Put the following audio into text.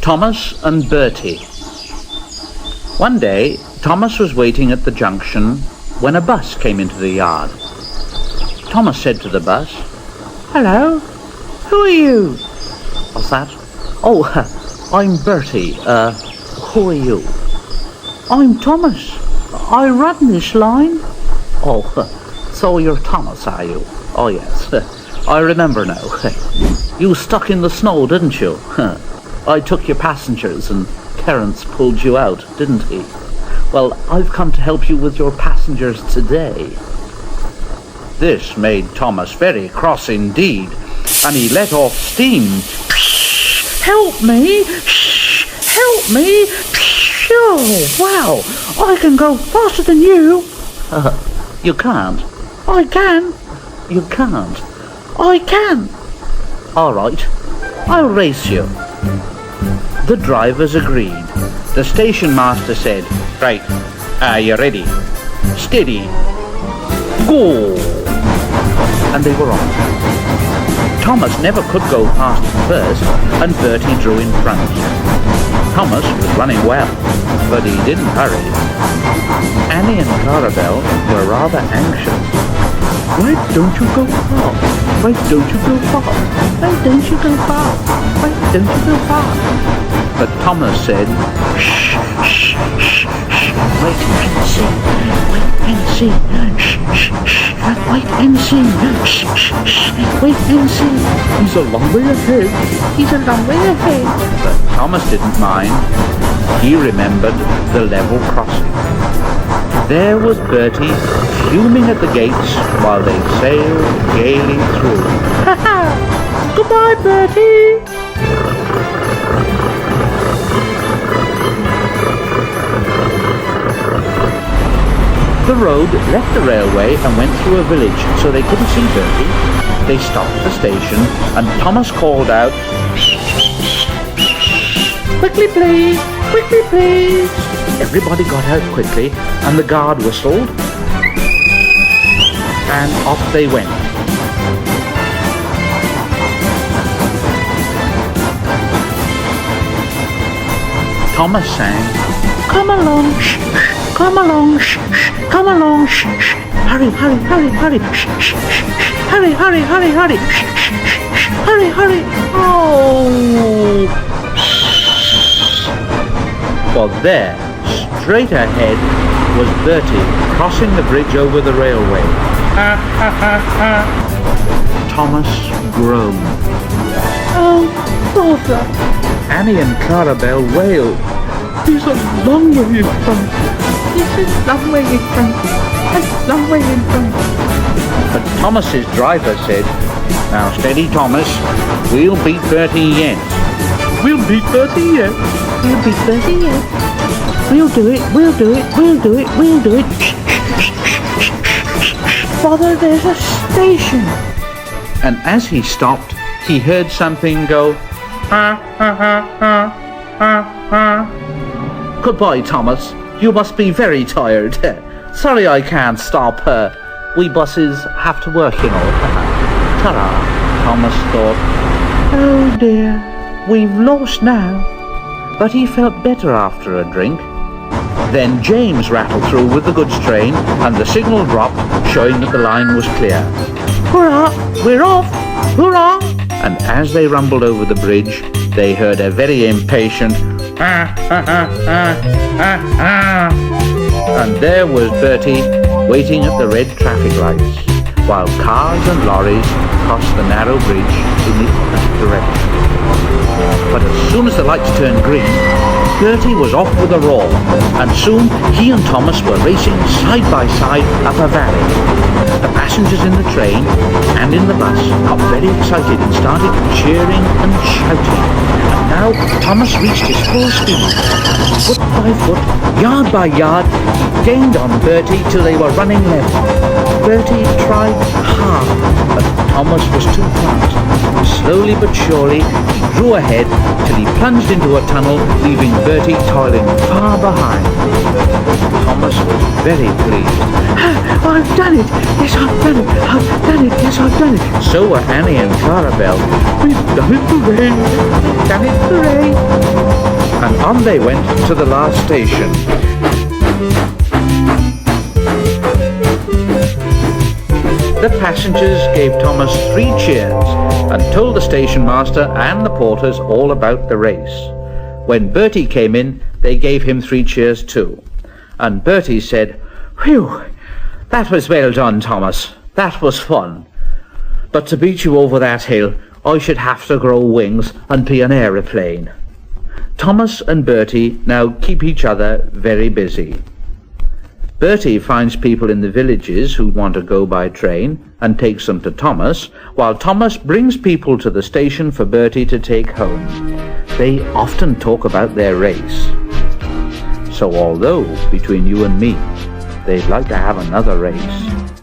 Thomas and Bertie. One day, Thomas was waiting at the junction when a bus came into the yard. Thomas said to the bus, "Hello, who are you?" "What's that?" "Oh, I'm Bertie. Who are you?" "I'm Thomas. I run this line." "Oh, so you're Thomas, are you?" "Oh, yes. I remember now. You stuck in the snow, didn't you? I took your passengers and Terence pulled you out, didn't he? Well, I've come to help you with your passengers today." This made Thomas very cross indeed, and he let off steam. "Help me! Help me! Oh, wow! I can go faster than you!" "You can't." "I can." "You can't." "I can." "All right, I'll race you." The drivers agreed. The station master said, "Right, are you ready? Steady, go!" And they were on. Thomas never could go past first, and Bertie drew in front. Thomas was running well, but he didn't hurry. Annie and Clarabelle were rather anxious. "Why don't you go fast? Why don't you go fast? Why don't you go fast? Why don't you go fast?" But Thomas said, "Shh, shh, shh, shh, wait and see, wait and see, shh, shh, shh, wait and see, shh, shh, shh, wait and see. He's a long way ahead, he's a long way ahead." But Thomas didn't mind. He remembered the level crossing. There was Bertie fuming at the gates while they sailed gaily through. "Ha ha! Goodbye, Bertie!" The road left the railway and went through a village, so they couldn't see Bertie. They stopped at the station, and Thomas called out, "Quickly please, quickly please." Everybody got out quickly, and the guard whistled, and off they went. Thomas sang, "Come along, shh, shh, come along, shh, shh, come along, shh, shh, hurry, hurry, hurry, hurry, shh, shh, shh, hurry, hurry, hurry, hurry, shh, shh, shh, hurry, hurry." Oh! Well, there, straight ahead, was Bertie crossing the bridge over the railway. Ha ha ha ha! Thomas groaned. "Oh, bother!" Annie and Clarabelle wailed. "He's a long way in front. He's a long way in front. A long way in front." But Thomas's driver said, "Now steady, Thomas. We'll beat Bertie yet." "We'll beat Bertie yet. We'll beat Bertie yet. We'll do it. We'll do it. We'll do it. We'll do it. Father, there's a station." And as he stopped, he heard something go, "Ha ha ha ha ha ha." "Goodbye, Thomas. You must be very tired. Sorry I can't stop. We buses have to work, you know." Ta-ra, Thomas thought. "Oh dear, we've lost now." But he felt better after a drink. Then James rattled through with the goods train, and the signal dropped, showing that the line was clear. "Hurrah! We're off! Hurrah!" And as they rumbled over the bridge, they heard a very impatient "ah, ah, ah, ah, ah, ah." And there was Bertie waiting at the red traffic lights, while cars and lorries crossed the narrow bridge in the opposite direction. But as soon as the lights turned green, Bertie was off with a roar, and soon he and Thomas were racing side by side up a valley. The passengers in the train and in the bus got very excited and started cheering and shouting. And now Thomas reached his full speed. Foot by foot, yard by yard, he gained on Bertie till they were running level. Bertie tried hard, but Thomas was too fast. Slowly but surely, he drew ahead till he plunged into a tunnel, leaving Bertie toiling far behind. Thomas was very pleased. I've done it! Yes, I've done it! I've done it! Yes, I've done it! So were Annie and Clarabelle. We've done it, hooray! Done it, hooray! And on they went to the last station. The passengers gave Thomas 3 cheers and told the station master and the porters all about the race. When Bertie came in, they gave him 3 cheers too. And Bertie said, "Whew, that was well done, Thomas. That was fun. But to beat you over that hill, I should have to grow wings and be an aeroplane." Thomas and Bertie now keep each other very busy. Bertie finds people in the villages who want to go by train and takes them to Thomas, while Thomas brings people to the station for Bertie to take home. They often talk about their race. So although, between you and me, they'd like to have another race,